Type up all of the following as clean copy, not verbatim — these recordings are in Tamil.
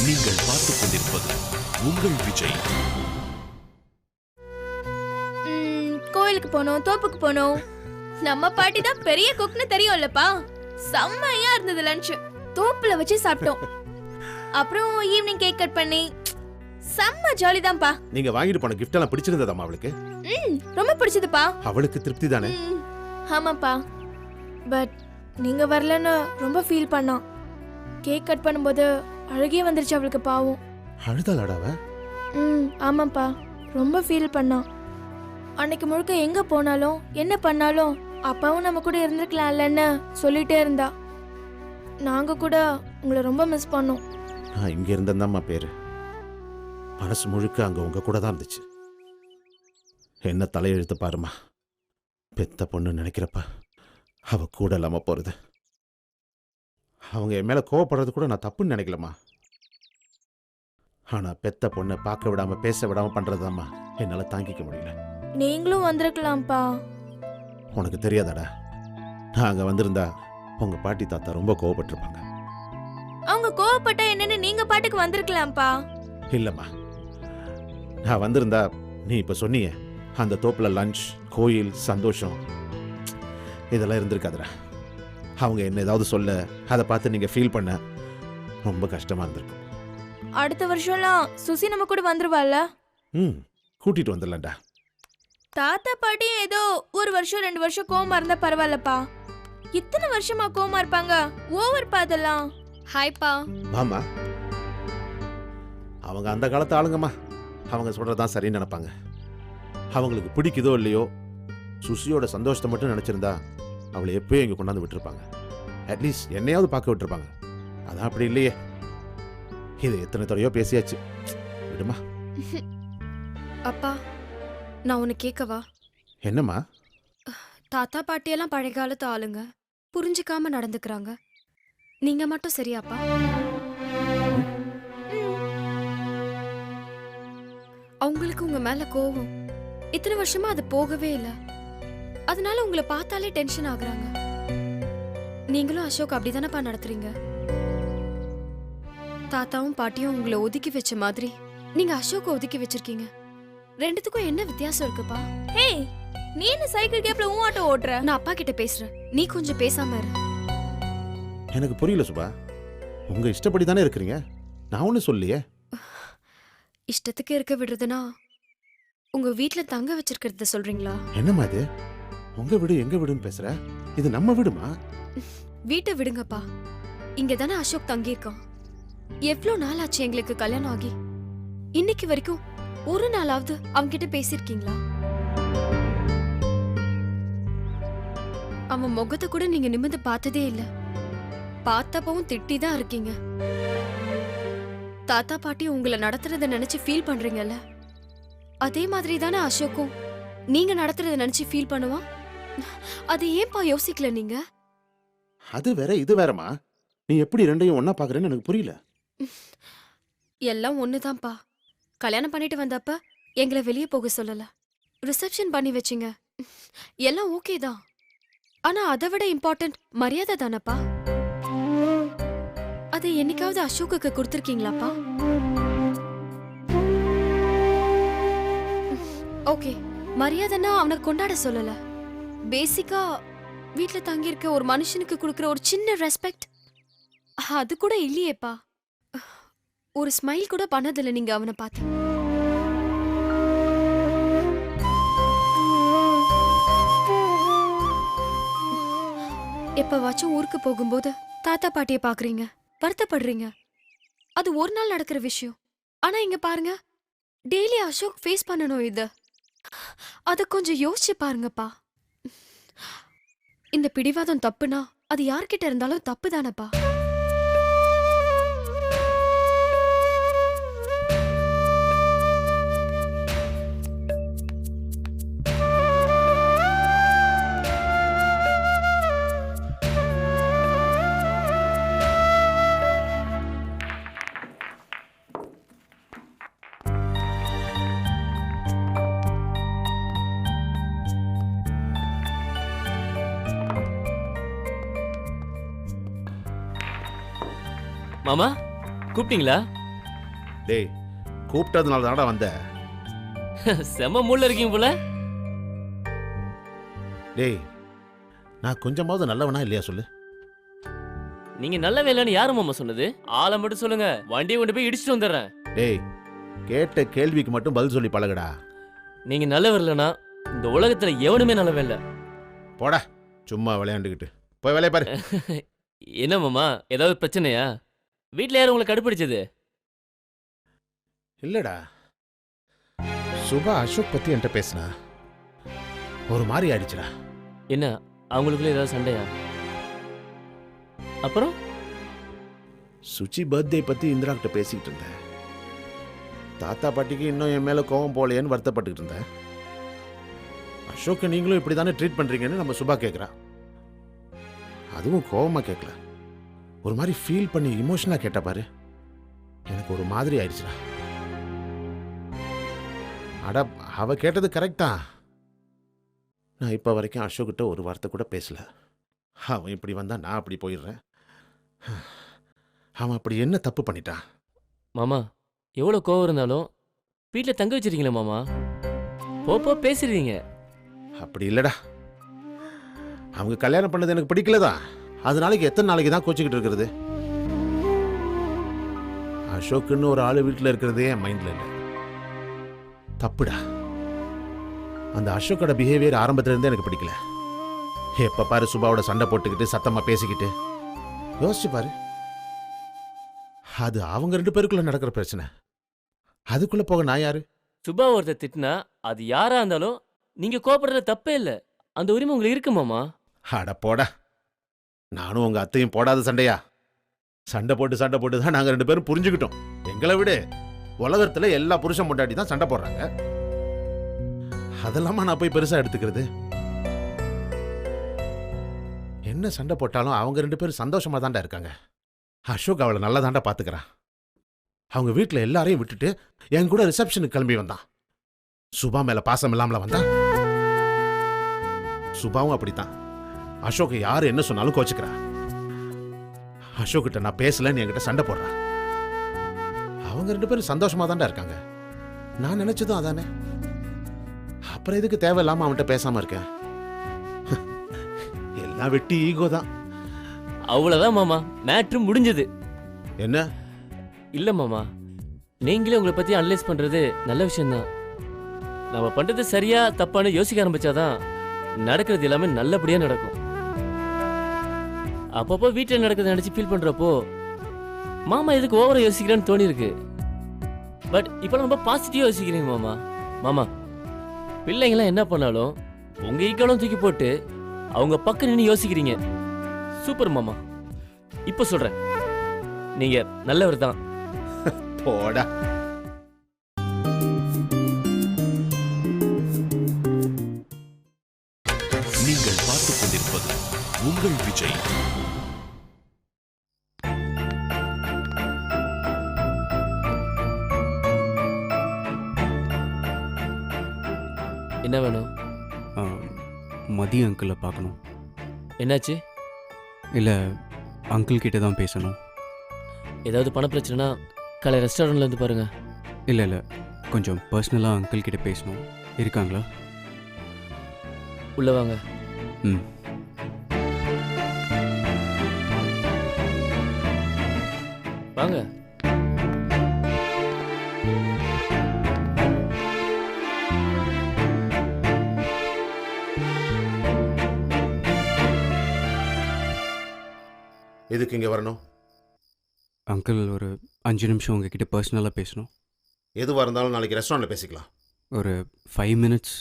நீங்கள் பார்த்துக் கொண்டிருப்பது உங்கள் விஜய். கோயிலுக்கு போனோம், தோப்புக்கு போனோம். நம்ம பாட்டி தான் பெரிய குக்னு தெரியும்லப்பா. செம்மையா இருந்தது லஞ்ச். தோப்புல வச்சு சாப்பிட்டோம். அப்புறம் ஈவினிங் கேக் கட் பண்ணி செம்ம ஜாலி தான்ப்பா. நீங்க வாங்கிட்டு போன கிஃப்ட் எல்லாம் பிடிச்சிருந்ததாமா அவளுக்கு? ரொம்ப பிடிச்சதுப்பா. அவளுக்கு திருப்தி தானே? ஆமாப்பா. பட் நீங்க வரலன்னு ரொம்ப ஃபீல் பண்ணா. கேக் கட் பண்ணும்போது அழுகே வந்துருச்சு அவளுக்கு, பாவம். அழுதாளாடாவ? ஆமாப்பா, ரொம்ப ஃபீல் பண்ணா. அன்னைக்கு முழுக்க எங்க போனாலும் என்ன பண்ணாலும் அப்பாவும் நம்ம கூட இருந்திருக்கலாம்லன்னு சொல்லிட்டே இருந்தா. நாங்க கூட உங்களை ரொம்ப மிஸ் பண்ணோம். நான் இங்க இருந்தேன்தாம்மா பேரு. மனசு முழுக்க அங்க உங்க கூட தான் இருந்துச்சு. என்ன தலையெழுத்து பாருமா. பெத்த பொண்ணு நினைக்கிறப்ப அவ கூட இல்லாம போறது. அவங்க என் மேல கோவப்படுறது கூட நான் தப்புன்னு நினைக்கலம்மா. ஆனா பெத்த பொண்ணை பார்க்க விடாம பேச விடாம பண்றதுதாம்மா என்னால தாங்கிக்க முடியல. நீங்களும் வந்திருக்கலாம்ப்பா. உனக்கு தெரியாதாடா, நான் அங்க வந்திருந்தா உங்க பாட்டி தாத்தா ரொம்ப கோவப்பட்டிருப்பாங்க. அவங்க கோவப்பட்டா என்னன்னு நீங்க பாட்டுக்கு வந்திருக்கலாம்ப்பா. இல்லம்மா, நான் வந்திருந்தா நீ இப்ப சொன்னீங்க அந்த தோப்புல லஞ்ச், கோயில், சந்தோஷம் இதெல்லாம் இருந்திருக்காதுடா. அவங்க என்ன ஏதாவது சொல்ல அதை பார்த்து நீங்க ஃபீல் பண்ண ரொம்ப கஷ்டமா இருந்திருக்கும். அடுத்த வருஷம்லாம் சுசி நம்ம கூட வந்துருவாள்ல? கூட்டிட்டு வந்துடலாம்டா. தாத்தா பாட்டி ஏதோ ஒரு வருஷம் 2 வருஷம் கோவமா இருந்தா பரவாயில்லப்பா. இத்தனை வருஷமா கோவமா இருப்பாங்க, ஓவர் பாதெல்லாம். ஹாய்ப்பா. மாமா, அவங்க அந்த காலத்து ஆளுங்கம்மா. அவங்க சொல்றதான் சரின்னு நினைப்பாங்க. அவங்களுக்கு பிடிக்குதோ இல்லையோ, சுசியோட சந்தோஷத்தை மட்டும் நினைச்சிருந்தா அவளை எப்பயும் இங்க கொண்டாந்து விட்டுருப்பாங்க. அட்லீஸ்ட் என்னையாவது பார்க்க விட்டுருப்பாங்க. அதான் அப்படி இல்லையே. இது எத்தனை தடையோ பேசியாச்சு, விடுமா. அப்பா, நான் உன்னை கேட்கவா? என்னம்மா? தாத்தா பாட்டியெல்லாம் பழைய காலத்து ஆளுங்க, புரிஞ்சுக்காம நடந்துக்கிறாங்க. நீங்க மட்டும் சரியாப்பா? அவங்களுக்கு உங்க மேல கோவம் இத்தனை வருஷமா அது போகவே இல்லை. அதனால உங்களை பார்த்தாலே டென்ஷன் ஆகுறாங்க. நீங்களும் அசோக் அப்படிதானப்பா நடத்துறீங்க? தாத்தாவும் பாட்டியும் உங்களை ஒதுக்கி வச்ச மாதிரி நீங்க அசோக்க ஒதுக்கி வச்சிருக்கீங்க. ரெண்டுத்துக்கும் என்ன வித்தியாசம் இருக்குப்பா? ஹே, நீ என்ன சைக்கிள் கேப்ல உன் ஆட்டோ ஓட்டுற? நான் அப்பா கிட்ட பேசுறேன், நீ கொஞ்சம் பேசாம இரு. எனக்கு புரியல சுபா. உங்க இஷ்டப்படி தானே இருக்கிறீங்க, நான் ஒன்னும் சொல்லியே. இஷ்டத்துக்கு இருக்க விடுறதுனா உங்க வீட்டுல தங்க வச்சிருக்கிறத சொல்றீங்களா? என்னம்மா இது? உங்க வீடு எங்க வீடுன்னு பேசுற? இது நம்ம வீடுமா? வீட்டை விடுங்கப்பா. இங்க தானே அசோக் தங்கி இருக்கான். எவ்வளவு நாள் ஆச்சு எங்களுக்கு கல்யாணம் ஆகி? இன்னைக்கு வரைக்கும் ஒரு நாளாவது அவன்கிட்ட பேசிருக்கீங்களா? அவன் முகத்தை கூட நீங்க நிமிர்ந்து பார்த்ததே இல்ல. பார்த்தப்பவும் திட்டி தான் இருக்கீங்க. தாத்தா பாட்டி உங்களை நடத்துறத நினைச்சு ஃபீல் பண்றீங்கல்ல, அதே மாதிரி தானே அசோக்கும் நீங்க நடத்துறத நினைச்சு ஃபீல் பண்ணுவான். அது ஏன்பா யோசிக்கல நீங்க? அது வேற இது வேறமா. நீ எப்படி ரெண்டையும் ஒன்னா பாக்குறேன்னு எனக்கு புரியல. எல்லாம் ஒண்ணுதான்ப்பா. கல்யாணம் பண்ணிட்டு வந்தப்ப எங்களை வெளியே போக சொல்லல, ரிசப்ஷன் பண்ணி வச்சிங்க, எல்லாம் ஓகே தான். ஆனா அதை விட இம்பார்ட்டன்ட் மரியாதை தானப்பா. அதை என்னைக்காவது அசோக்குக்கு கொடுத்துருக்கீங்களாப்பா? ஓகே, மரியாதைன்னா அவனுக்கு கொண்டாட சொல்லல. பேசிக்கா வீட்டுல தங்கியிருக்க ஒரு மனுஷனுக்கு கொடுக்குற ஒரு சின்ன ரெஸ்பெக்ட் அது கூட இல்லையேப்பா. ஒரு ஸ்மைல் கூட பண்ணதில்லை நீங்க அவனை பார்த்து. எப்பவாச்சும் ஊருக்கு போகும்போது தாத்தா பாட்டிய பாக்குறீங்க, வருத்தப்படுறீங்க. அது ஒரு நாள் நடக்கிற விஷயம். ஆனா இங்க பாருங்க, டெய்லி அசோக் ஃபேஸ் பண்ணணும் இத. அத கொஞ்சம் யோசிச்சு பாருங்கப்பா. இந்த பிடிவாதம் தப்புனா அது யார்கிட்ட இருந்தாலும் தப்பு தானப்பா. மாமா கூப்பிட்டீங்களா? டேய் கூப்பிட்டதுனால தானடா வந்த. செம மூளை இருக்கீங்க போல. டேய் நான் கொஞ்சமாவது நல்லவனா இல்லையா சொல்லு. நீங்க நல்ல வேலைன்னு யாரு மாமா சொன்னது? ஆளை மட்டும் சொல்லுங்க, வண்டியை கொண்டு போய் இடிச்சிட்டு வந்துடுறேன். டேய் கேட்ட கேள்விக்கு மட்டும் பதில் சொல்லி பழகுடா. நீங்க நல்லவர் இல்லைன்னா இந்த உலகத்துல எவனுமே நல்லவன் இல்ல. போடா சும்மா விளையாண்டுக்கிட்டு போய் வேலையை பாரு. என்ன மாமா, ஏதாவது பிரச்சனையா? வீட்ல யாரும் உங்களுக்கு கடுப்பிடிச்சது? இல்லடா, சுபா அசோக் பத்தி என்கிட்ட பேசினா ஒரு மாதிரி ஆயிடுச்சுடா. என்ன அவங்களுக்குள்ள ஏதாவது சண்டையா? அப்புறம் சுச்சி பர்த்டே பத்தி இந்திரா கிட்ட பேசிக்கிட்டு இருந்தேன். தாத்தா பாட்டிக்கு இன்னும் என் மேல கோவம் போலையேன்னு வருத்தப்பட்டுக்கிட்டு இருந்தேன். அசோக்கை நீங்களும் இப்படி தானே ட்ரீட் பண்றீங்கன்னு நம்ம சுபா கேட்குறா. அதுவும் கோவமா கேட்கல, ஒரு மாதிரி ஃபீல் பண்ணி இமோஷனா கேட்ட பாரு. எனக்கு ஒரு மாதிரி ஆயிடுச்சுடா. அட அவ கேட்டது கரெக்ட் தான். நான் இப்போ வரைக்கும் அசோக்கிட்ட ஒரு வார்த்தை கூட பேசல. அவன் இப்படி வந்தா நான் அப்படி போயிடுறேன். அவன் அப்படி என்ன தப்பு பண்ணிட்டான்? மாமா, எவ்வளவு கோவம் இருந்தாலும் வீட்ல தங்க வச்சிருக்கீங்களா மாமா? போப்போ பேசிடுவீங்க. அப்படி இல்லடா, அவங்க கல்யாணம் பண்ணது எனக்கு பிடிக்கலதான். அதனால எத்தனை நாளைக்கு தான் கோச்சிக்கிட்டு இருக்கிறது? அசோக்குன்னு ஒரு ஆளு வீட்டில் இருக்கிறதே என் மைண்ட்ல இல்லை. தப்புடா. அந்த அசோக்கோட பிஹேவியர் ஆரம்பத்துல இருந்தே எனக்கு பிடிக்கல. எப்ப பாரு சுபாவோட சண்டை போட்டுக்கிட்டு சத்தமா பேசிக்கிட்டு. யோசிச்சு பாரு, அது அவங்க 2 பேருக்குள்ள நடக்கிற பிரச்சனை. அதுக்குள்ள போக நான் யாரு? சுபா ஒருத்தர் திட்டினா அது யாரா இருந்தாலும் நீங்க கோபப்படுறது தப்பே இல்ல. அந்த உரிமை உங்களுக்கு இருக்கு மாமா. அட போடா, நானும் உங்க அத்தையும் போடாத சண்டையா? சண்டை போட்டு தான் நாங்க 2 பேரும் புரிஞ்சுக்கிட்டோம். எங்களை விட உலகத்துல எல்லா புருஷன் பொண்டாட்டி தான் சண்டை போடுறாங்க. அதெல்லாமா நான் போய் பெருசா எடுத்துக்கிறது? என்ன சண்டை போட்டாலும் அவங்க 2 பேரும் சந்தோஷமா தாண்டா இருக்காங்க. அசோக் அவளை நல்லா தாண்டா பாத்துக்கிறான். அவங்க வீட்டுல எல்லாரையும் விட்டுட்டு என் கூட ரிசப்ஷனுக்கு கிளம்பி வந்தான். சுபா மேல பாசம் இல்லாமல வந்தான். சுபாவும் அப்படித்தான். அசோக் யாரு என்ன சொன்னாலும் கோச்சுக்கிறா. அசோக் கிட்ட நான் பேசலன்னு என்கிட்ட சண்டை போடுறா. அவங்க 2 பேரும் சந்தோஷமா தாண்டா இருக்காங்க. நான் நினைச்சதும் அதானே. அப்புறம் எதுக்கு தேவையில்லாம அவன்கிட்ட பேசாம இருக்கேன்? எல்லாம் வெட்டி ஈகோ தான். அவ்வளவுதான் மாமா, மேட்ரு முடிஞ்சது. என்ன? இல்ல மாமா, நீங்களே உங்களை பத்தி அனலைஸ் பண்றது நல்ல விஷயம்தான். நம்ம பண்றது சரியா தப்பான்னு யோசிக்க ஆரம்பிச்சாதான் நடக்கிறது எல்லாமே நல்லபடியா நடக்கும். அப்பப்போ வீட்டில் நடக்கிறத நினைச்சு ஃபீல் பண்றப்போ மாமா எதுக்கு ஓவரா யோசிக்கிறேன்னு தோணி இருக்கு. பட் இப்போ ரொம்ப பாசிட்டிவா யோசிக்கிறீங்க மாமா. மாமா, பிள்ளைங்களாம் என்ன பண்ணாலும் உங்க ஈக்காலும் தூக்கி போட்டு அவங்க பக்கம் நின்று யோசிக்கிறீங்க. சூப்பர் மாமா. இப்போ சொல்றேன், நீங்க நல்லவர் தான். போடா. நீங்கள் பார்த்துக் கொண்டிருப்பது உங்கள் விஜய். என்ன வேணும்? மதிய அங்கிளை பார்க்கணும். என்னாச்சு? இல்லை, அங்கிள் கிட்ட தான் பேசணும். ஏதாவது பண பிரச்சனைனா காலை ரெஸ்டாரண்ட்ல இருந்து பாருங்க. இல்லை, கொஞ்சம் பர்சனலாக அங்கிள் கிட்ட பேசணும். இருக்காங்களா? உள்ள வாங்க. ம். வாங்க. எதுக்கு இங்க வரணும்? அங்கிள், ஒரு 5 நிமிஷம் உங்ககிட்ட பர்சனலாக பேசணும். எதுவா இருந்தாலும் நாளைக்கு ரெஸ்டாரண்ட்ல பேசிக்கலாம். ஒரு 5 மினிட்ஸ்.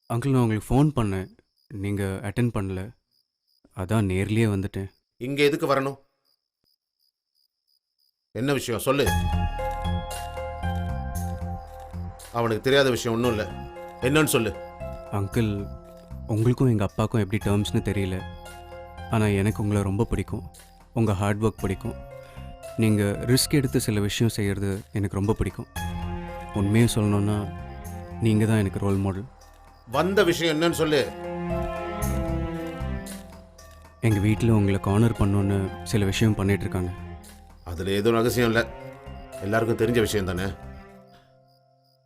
அங்கிள், நான் உங்களுக்கு ஃபோன் பண்ணேன், நீங்கள் அட்டென்ட் பண்ணல. அதான் நேர்லேயே வந்துட்டேன். இங்க எதுக்கு வரணும்? என்ன விஷயம் சொல்லு. அவனுக்கு தெரியாத விஷயம் ஒன்றும் இல்லை. என்னன்னு சொல்லு. அங்கிள், உங்களுக்கும் எங்கள் அப்பாவுக்கும் எப்படி டேர்ம்ஸ்னு தெரியல. ஆனால் எனக்கு உங்களை ரொம்ப பிடிக்கும். உங்கள் ஹார்ட் ஒர்க் பிடிக்கும். நீங்கள் ரிஸ்க் எடுத்து சில விஷயம் செய்கிறது எனக்கு ரொம்ப பிடிக்கும். உண்மையை சொல்லணுன்னா நீங்கள் தான் எனக்கு ரோல் மாடல். வந்த விஷயம் என்னன்னு சொல்லு. எங்கள் வீட்டில் உங்களை கார்னர் பண்ணோன்னு சில விஷயம் பண்ணிகிட்ருக்காங்க. அதில் எதுவும் ரகசியம் இல்லை. எல்லாருக்கும் தெரிஞ்ச விஷயம் தானே.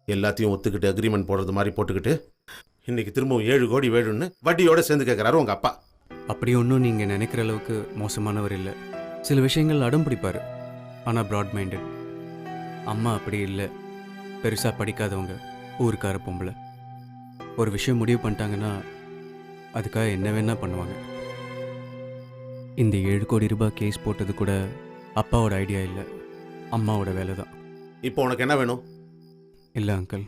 எல்லாத்தையும் ஒத்துக்கிட்டு அக்ரிமெண்ட் போடுறது மாதிரி போட்டுக்கிட்டு இன்னைக்கு திரும்பவும் 7 கோடி வேணும்னு வட்டியோட சேர்ந்து கேட்குறாரு உங்க அப்பா. அப்படி ஒன்றும் நீங்கள் நினைக்கிற அளவுக்கு மோசமானவர் இல்லை. சில விஷயங்கள் அடம் பிடிப்பார், ஆனால் ப்ராட் மைண்டட். அம்மா அப்படி இல்லை, பெருசாக படிக்காதவங்க, ஊருக்கார பொம்பளை. ஒரு விஷயம் முடிவு பண்ணிட்டாங்கன்னா அதுக்காக என்ன வேணால் பண்ணுவாங்க. இந்த 7 கோடி ரூபாய் கேஸ் போட்டது கூட அப்பாவோட ஐடியா இல்லை, அம்மாவோட வேலை தான். இப்போ உனக்கு என்ன வேணும்? இல்லை அங்கிள்,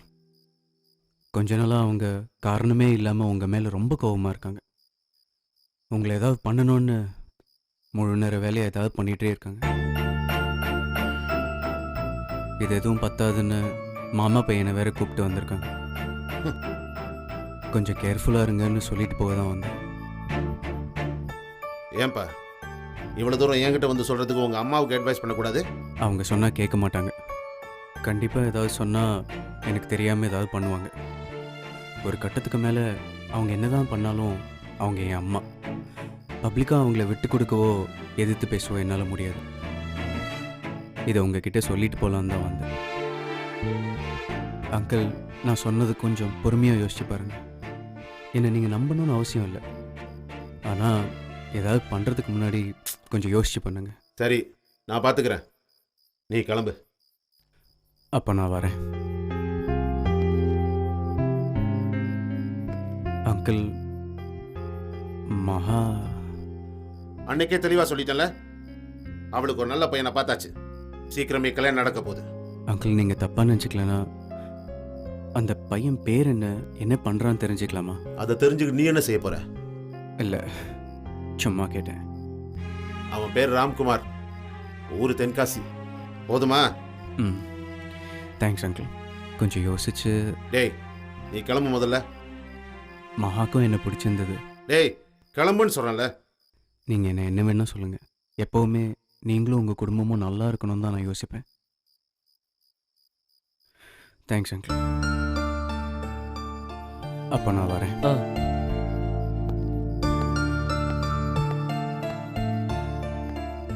கொஞ்ச நாளாக அவங்க காரணமே இல்லாமல் உங்கள் மேலே ரொம்ப கோபமாக இருக்காங்க. உங்களை ஏதாவது பண்ணணும்னு முழு நேர வேலையை ஏதாவது பண்ணிகிட்டே இருக்காங்க. இது எதுவும் பத்தாதுன்னு மாமா பையனை வேற கூப்பிட்டு வந்திருக்காங்க. கொஞ்சம் கேர்ஃபுல்லாக இருங்கன்னு சொல்லிட்டு போக தான் வந்தேன். ஏன்பா இவ்வளோ தூரம் என்கிட்ட வந்து சொல்கிறதுக்கு உங்கள் அம்மாவுக்கு அட்வைஸ் பண்ணக்கூடாது? அவங்க சொன்னால் கேட்க மாட்டாங்க. கண்டிப்பாக ஏதாவது சொன்னால் எனக்கு தெரியாமல் ஏதாவது பண்ணுவாங்க. ஒரு கட்டத்துக்கு மேலே அவங்க என்ன தான் பண்ணாலும் அவங்க என் அம்மா. பப்ளிக்காக அவங்கள விட்டு கொடுக்கவோ எதிர்த்து பேசவோ என்னால் முடியாது. இதை உங்ககிட்ட சொல்லிட்டு போகலான்னு தான் வந்தேன். அங்கிள், நான் சொன்னது கொஞ்சம் பொறுமையாக யோசிச்சு பாருங்கள். என்னை நீங்கள் நம்பணும்னு அவசியம் இல்லை, ஆனால் ஏதாவது பண்ணுறதுக்கு முன்னாடி கொஞ்சம் யோசிச்சு பண்ணுங்க. சரி, நான் பார்த்துக்கிறேன், நீ கிளம்பு. அப்போ நான் வரேன். அங்கிள், மகா அன்னைக்கே தெளிவாக சொல்லிட்டேன்ல, அவளுக்கு ஒரு நல்ல பையனை பார்த்தாச்சு, சீக்கிரமே கல்யாணம் நடக்க போகுது. அங்கிள், நீங்கள் தப்பாக நினச்சிக்கலனா அந்த பையன் பேர் என்ன பண்ணுறான்னு தெரிஞ்சுக்கலாமா? அதை தெரிஞ்சுக்கிட்டு நீ என்ன செய்ய போற? இல்லை, சும்மா கேட்டேன். அவன் பேர் ராம்குமார், ஊர் தென்காசி. போதுமா? ம், தேங்க்ஸ் அங்கிள். கொஞ்சம் யோசிச்சு. டேய் நீ கிளம்பு முதல்ல. மகாக்கும் என்ன பிடிச்சிருந்தது. டேய் கிளம்புன்னு சொல்கிறேன்ல. நீங்கள் என்ன வேணால் சொல்லுங்கள், எப்போவுமே நீங்களும் உங்கள் குடும்பமும் நல்லா இருக்கணும்னு தான் நான் யோசிப்பேன். Thanks uncle. அப்போ நான் வரேன்.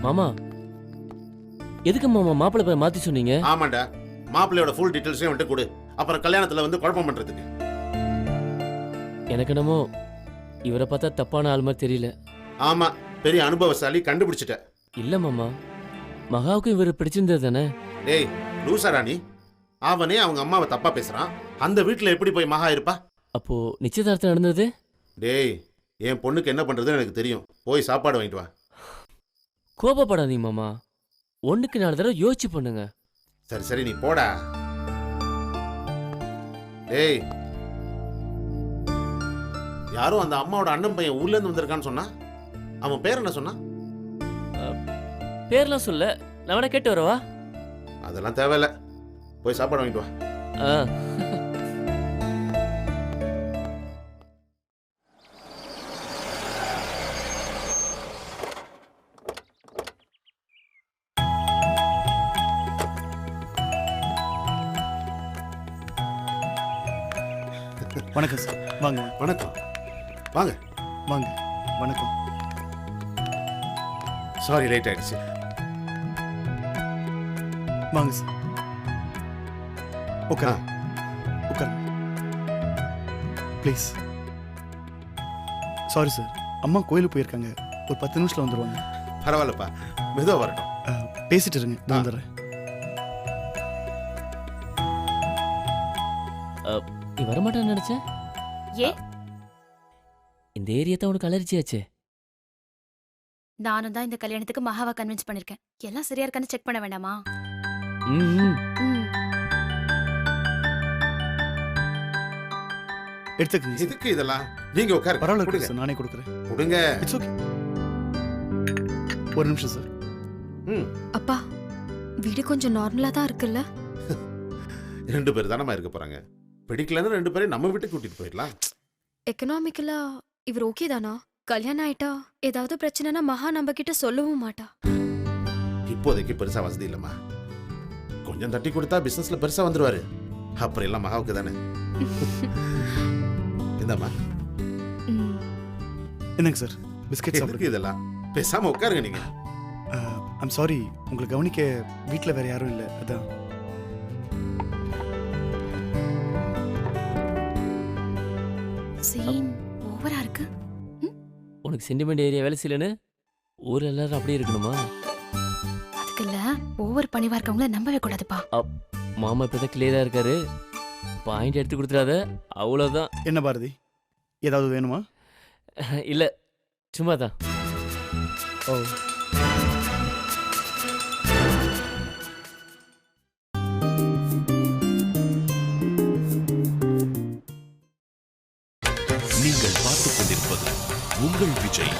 மாமா, எதுக்கு மாமா மாப்பிள்ளை பேர் மாற்றி சொன்னீங்க? ஆமாண்டா, மாப்பிள்ளையோட ஃபுல் டீட்டெயில்ஸையும் வந்துட்டு கொடு, அப்புறம் கல்யாணத்தில் வந்து குழப்பம் பண்ணுறதுக்கு. எனக்கு என்னமோ இவரை பார்த்தா தப்பான ஆள் மாதிரி தெரியல. ஆமாம், பெரிய அனுபவசாலி, கண்டுபிடிச்சிட்ட. இல்லை மாமா, மகாவுக்கும் இவர் பிடிச்சிருந்தது தானே? டேய் லூசா ராணி, அவனே அவங்க அம்மாவை தப்பா பேசுறான், அந்த வீட்டில் எப்படி போய் மகா இருப்பா? அப்போ நிச்சயதார்த்தம் நடந்தது? டேய் என் பொண்ணுக்கு என்ன பண்றதுன்னு எனக்கு தெரியும், போய் சாப்பாடு வாங்கிட்டு வா. கோபப்படாதீங்க மாமா, 1க்கு 4 தடவை யோசிச்சு பண்ணுங்க. சரி சரி நீ போடா. டேய் யாரும் அந்த அம்மாவோட அண்ணன் பையன் ஊர்ல இருந்து வந்திருக்கான்னு சொன்னா, அவன் பேர் என்ன சொன்னா? பேர்லாம் சொல்ல, நான் வேணா கேட்டு வரவா? அதெல்லாம் தேவையில்ல, போய் சாப்பாடு வாங்கிட்டு வா. ஆ. வணக்கம் சார். வாங்க வணக்கம். வாங்க வாங்க. வணக்கம். சாரி லேட் ஆயிடுச்சு. வாங்க சார். உட்கார உட்கார ப்ளீஸ். சாரி சார், அம்மா கோயிலுக்கு போயிருக்காங்க, ஒரு 10 நிமிஷத்தில் வந்துடுவாங்க. பரவாயில்லப்பா, மெதுவாக வரட்டும். பேசிட்டு இருங்க, நான் வந்துடுறேன். நீ வரமாட்டான்னு நினைச்சேன். ஏ இந்த ஏரியா தான் உனக்கு அலர்ஜியாச்சே. நானும் தான் இந்த கல்யாணத்துக்கு மகாவை கன்வின்ஸ் பண்ணிருக்கேன். எல்லாம் சரியா இருக்கான்னு செக் பண்ண வேண்டாமா? ம். ம், எடுத்துக்கங்க சார். எதுக்கு இதெல்லாம்? நீங்க உட்காருங்க. பரவாயில்ல கொடுங்க. சார், நானே கொடுக்குறேன். கொடுங்க. It's okay. ஒரு நிமிஷம் சார். அப்பா, வீடு கொஞ்சம் நார்மலாக தான் இருக்குல்ல? 2 பேர் தானமா இருக்க போறாங்க, பிடிக்கலன்னு 2 பேரையும் நம்ம வீட்டுக்கு கூட்டிட்டு போயிடலாம். எக்கனாமிக்கலா இவர் ஓகே தானா? கல்யாணம் ஆயிட்டா ஏதாவது பிரச்சனைனா மகா நம்ம கிட்ட சொல்லவும் மாட்டா. இப்போதைக்கு பெருசா வசதி இல்லம்மா, கொஞ்சம் தட்டி கொடுத்தா பிசினஸ்ல பெருசா வந்துருவாரு, அப்புறம் எல்லாம் மகாவுக்கு தானே. இந்தாம்மா. ம், என்னங்க சார், பிஸ்கெட் எதுக்கு சாப்பிடுங்க. இதெல்லாம்? பேசாம உட்காருங்க நீங்க. ஐம் சாரி, உங்களை கவனிக்க வீட்டில் வேற யாரும் இல்லை, அதான். சீன் ஓவரா இருக்கு. உனக்கு சென்டிமெண்ட் ஏரியா வேலை செய்யலன்னு ஊர் எல்லாரும் அப்படியே இருக்கணுமா? அதுக்கு இல்ல, ஓவர் பணிவா இருக்கவங்கள நம்பவே கூடாதுப்பா. மாமா இப்பதான் கிளியரா இருக்காரு. பாயிண்ட் எடுத்து கொடுத்துடாத, அவ்வளோதான். என்ன பாரதி, ஏதாவது வேணுமா? இல்ல, சும்மா தான். ஓ, நீங்கள் பார்த்துக் கொண்டிருப்பது உங்கள் விஜய்.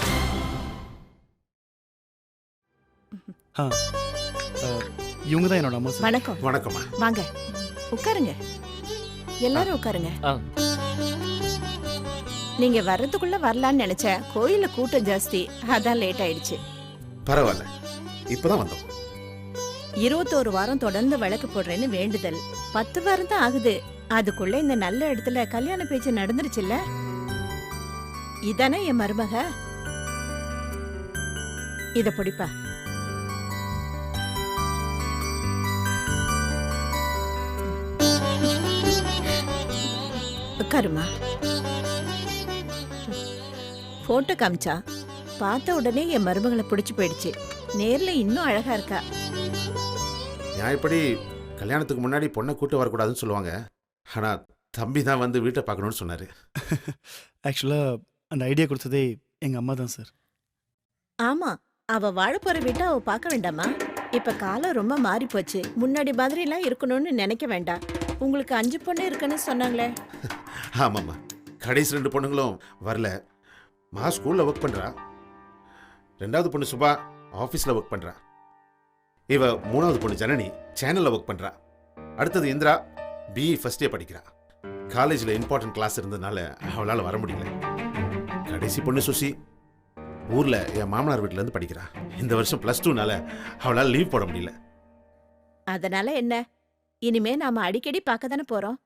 இவங்க தான் என்னோட அம்மா சார். வணக்கம். வணக்கம்மா. வாங்க உட்காருங்க. எல்லாரும் உட்காருங்க. ஆ. நீங்க வர்றதுக்குள்ள வரலான்னு நினைச்சேன். கோயில்ல கூட்டம் ஜாஸ்தி, அதான் லேட் ஆயிடுச்சு. பரவாயில்ல, இப்பதான் வந்தோம். 21 வாரம் தொடர்ந்து விளக்கு போடுறேன்னு வேண்டுதல். 10 வாரம் தான் ஆகுது. அதுக்குள்ள இந்த நல்ல இடத்துல கல்யாண பேச்சு நடந்துருச்சுல்ல. இதானே என் மருமக. இத பிடிப்பா. உட்காருமா. போட்டோ காமிச்சா பார்த்த உடனே என் மருமகளை பிடிச்சு போயிடுச்சு. நேர்ல இன்னும் அழகா இருக்கா. நியாயப்படி கல்யாணத்துக்கு முன்னாடி பொண்ணை கூட்டு வரக்கூடாதுன்னு சொல்லுவாங்க. ஆனா தம்பி தான் வந்து வீட்டை பார்க்கணும்னு சொன்னாரு. ஆக்சுவலாக அந்த ஐடியா கொடுத்ததே எங்கள் அம்மா தான் சார். ஆமா, அவ வாழ போற வீட்டை அவ பார்க்க வேண்டாமா? இப்ப காலம் ரொம்ப மாறி போச்சு. முன்னாடி மாதிரி எல்லாம் இருக்கணும்னு நினைக்க வேண்டாம். உங்களுக்கு 5 பொண்ணு இருக்குன்னு சொன்னாங்களே. ஆமாம்மா, கடைசி 2 பொண்ணுங்களும் வரல. மா ஸ்கூல்ல ஒர்க் பண்றா. 2வது பொண்ணு சுபா ஆஃபீஸில் ஒர்க் பண்றா. இவ 3வது பொண்ணு ஜனனி சேனல்ல ஒர்க் பண்றா. அடுத்தது இந்திரா பிஇ ஃபர்ஸ்ட் இயர் படிக்கிறா. காலேஜில் இம்பார்ட்டன்ட் கிளாஸ் இருந்ததுனால அவளால் வர முடியல. கடைசி பொண்ணு சுசி ஊர்ல என் மாமனார் வீட்டுல இருந்து படிக்கிறா. இந்த வருஷம் +2னால அவளால் லீவ் போட முடியல. அதனால என்ன, இனிமே நாம அடிக்கடி பார்க்க தானே போறோம்.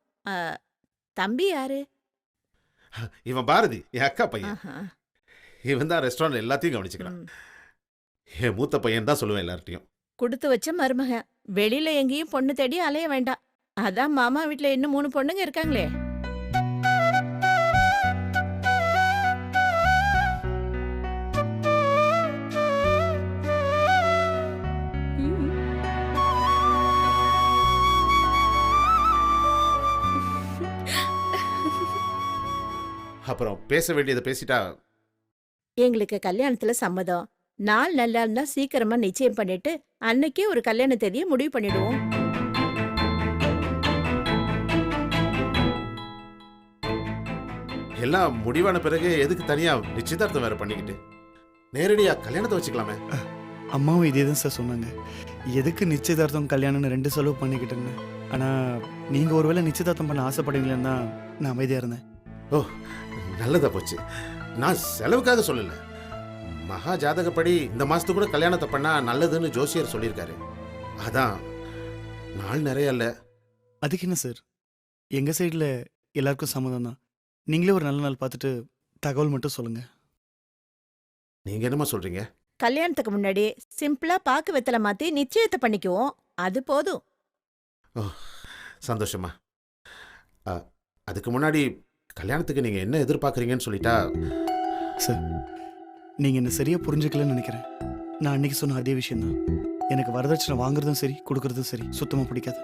தம்பி யாரு? இவன் பாரதி, என் அக்கா பையன். ஆஹா. இவன் தான் ரெஸ்டாரண்ட் எல்லாத்தையும் கவனிச்சுக்கிறான். ம். என் மூத்த பையன் தான் சொல்லுவேன் எல்லார்ட்டையும். கொடுத்து வச்ச மருமக. வெளியில எங்கேயும் பொண்ணு தேடி அலைய வேண்டாம். அதான் மாமா வீட்ல இன்னும் 3 பொண்ணுங்க இருக்காங்களே. ம். அப்புறம் பேச வேண்டியதை பேசிட்டா. எங்களுக்கு கல்யாணத்துல சம்மதம். நாள் நல்லா இருந்தா சீக்கிரமா நிச்சயம் பண்ணிட்டு அன்னைக்கே ஒரு கல்யாண தேதியை முடிவு பண்ணிடுவோம். எல்லாம் முடிவான பிறகு எதுக்கு தனியா நிச்சயதார்த்தம் வேற பண்ணிக்கிட்டு நேரடியா கல்யாணத்தை வச்சுக்கலாமே. அம்மாவும் இதே தான் சார் சொன்னாங்க. எதுக்கு நிச்சயதார்த்தம் கல்யாணம்னு 2 செலவு பண்ணிக்கிட்டேன்னு. ஆனால் நீங்கள் ஒருவேளை நிச்சயதார்த்தம் பண்ண ஆசைப்படுவீங்களேன்னு தான் நான் அமைதியாக இருந்தேன். ஓ, நல்லதா போச்சு. நான் செலவுக்காக சொல்லல. மகா ஜாதகப்படி இந்த மாசத்துக்கு கூட கல்யாணத்தை பண்ணா நல்லதுன்னு ஜோசியர் சொல்லியிருக்காரு. அதான் நாள் நிறைய இல்ல. அதுக்கு என்ன சார், எங்கள் சைடில் எல்லாருக்கும் சம்மதம் தான். நீங்களே ஒரு நல்ல நாள் பார்த்துட்டு தகவல் மட்டும் சொல்லுங்கள். நீங்க என்னமா சொல்றீங்க? கல்யாணத்துக்கு முன்னாடி சிம்பிளா பாக்கு வெத்தலை மாத்தி நிச்சயத்தை பண்ணிக்குவோம். அது போதும். சந்தோஷமா. அதுக்கு முன்னாடி கல்யாணத்துக்கு நீங்க என்ன எதிர்பார்க்குறீங்கன்னு சொல்லிட்டா. சார், நீங்கள் என்ன சரியாக புரிஞ்சுக்கலன்னு நினைக்கிறேன். நான் அன்னைக்கு சொன்ன அதே விஷயந்தான். எனக்கு வரதட்சணை வாங்குறதும் சரி கொடுக்கறதும் சரி சுத்தமாக பிடிக்காது.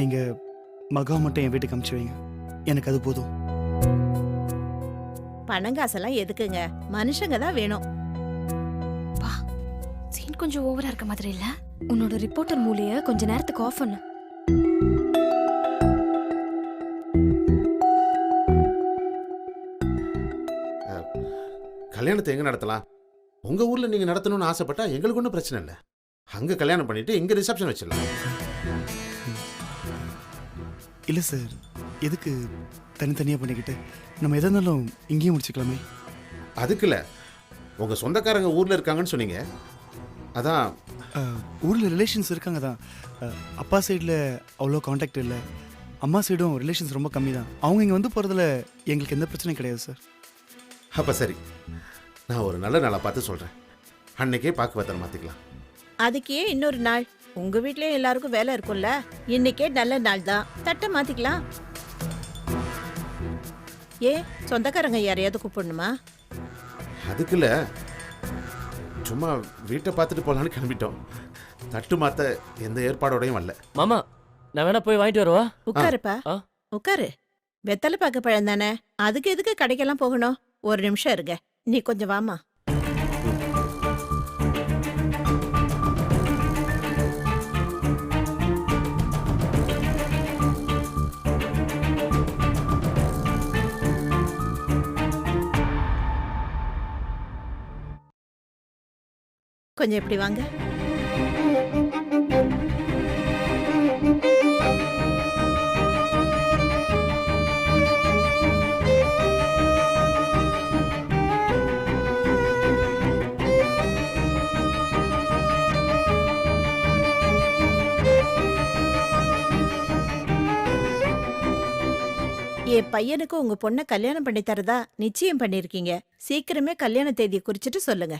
நீங்கள் மகா மட்டும் என் வீட்டுக்கு அனுப்பிச்சு வைங்க, எனக்கு அது போதும். பணங்காசெல்லாம் எதுக்குங்க, மனுஷங்க தான் வேணும். சீன் கொஞ்சம் ஓவரா இருக்க மாதிரி இல்ல? உன்னோட ரிப்போர்ட்டர் மூலைய கொஞ்ச நேரத்துக்கு ஆஃப் பண்ணு. கல்யாணத்தை எங்க நடத்தலாம்? உங்க ஊர்ல நீங்க நடத்தணும்னு ஆசைப்பட்டா எங்களுக்கு ஒன்றும் பிரச்சனை இல்லை. அங்க கல்யாணம் பண்ணிட்டு இங்க ரிசப்ஷன் வச்சிடலாம். இல்லை சார், எதுக்கு தனித்தனியாக பண்ணிக்கிட்டு நம்ம எதாக இருந்தாலும் இங்கேயும் முடிச்சுக்கலாமே. அதுக்கு இல்லை, உங்க சொந்தக்காரங்க ஊர்ல இருக்காங்கன்னு சொன்னீங்க. அதான் ஊரில் ரிலேஷன்ஸ் இருக்காங்க தான். அப்பா சைடில் அவ்வளோ காண்டாக்ட் இல்லை. அம்மா சைடும் ரிலேஷன்ஸ் ரொம்ப கம்மி தான். அவங்க இங்கே வந்து போகிறதுல எங்களுக்கு எந்த பிரச்சனையும் கிடையாது சார். அப்ப சரி, நான் ஒரு நல்ல நாளை பார்த்து சொல்றேன். அன்னைக்கே பாக்கு வெத்தலை மாத்திக்கலாம். அதுக்கு ஏன் இன்னொரு நாள்? உங்க வீட்லயும் எல்லாருக்கும் வேலை இருக்கும்ல. இன்னைக்கே நல்ல நாள் தான், தட்டை மாத்திக்கலாம். ஏன் சொந்தக்காரங்க யாரையாவது கூப்பிடணுமா? அதுக்குல்ல, சும்மா வீட்டை பார்த்துட்டு போகலான்னு கிளம்பிட்டோம். தட்டு மாற்ற எந்த ஏற்பாடோடையும் வரல. மாமா நான் வேணா போய் வாங்கிட்டு வரவா? உட்காருப்பா, ஆ. உட்காரு. வெத்தலை பாக்க பழம் தானே, அதுக்கு எதுக்கு கடைக்கெல்லாம் போகணும்? ஒரு நிமிஷம் இருங்க, நீ கொஞ்சம் வாமா. கொஞ்சம் இப்படி வாங்க. என் பையனுக்கு உங்க பொண்ணை கல்யாணம் பண்ணி தரதா நிச்சயம் பண்ணிருக்கீங்க. சீக்கிரமே கல்யாண தேதியை குறிச்சிட்டு சொல்லுங்க.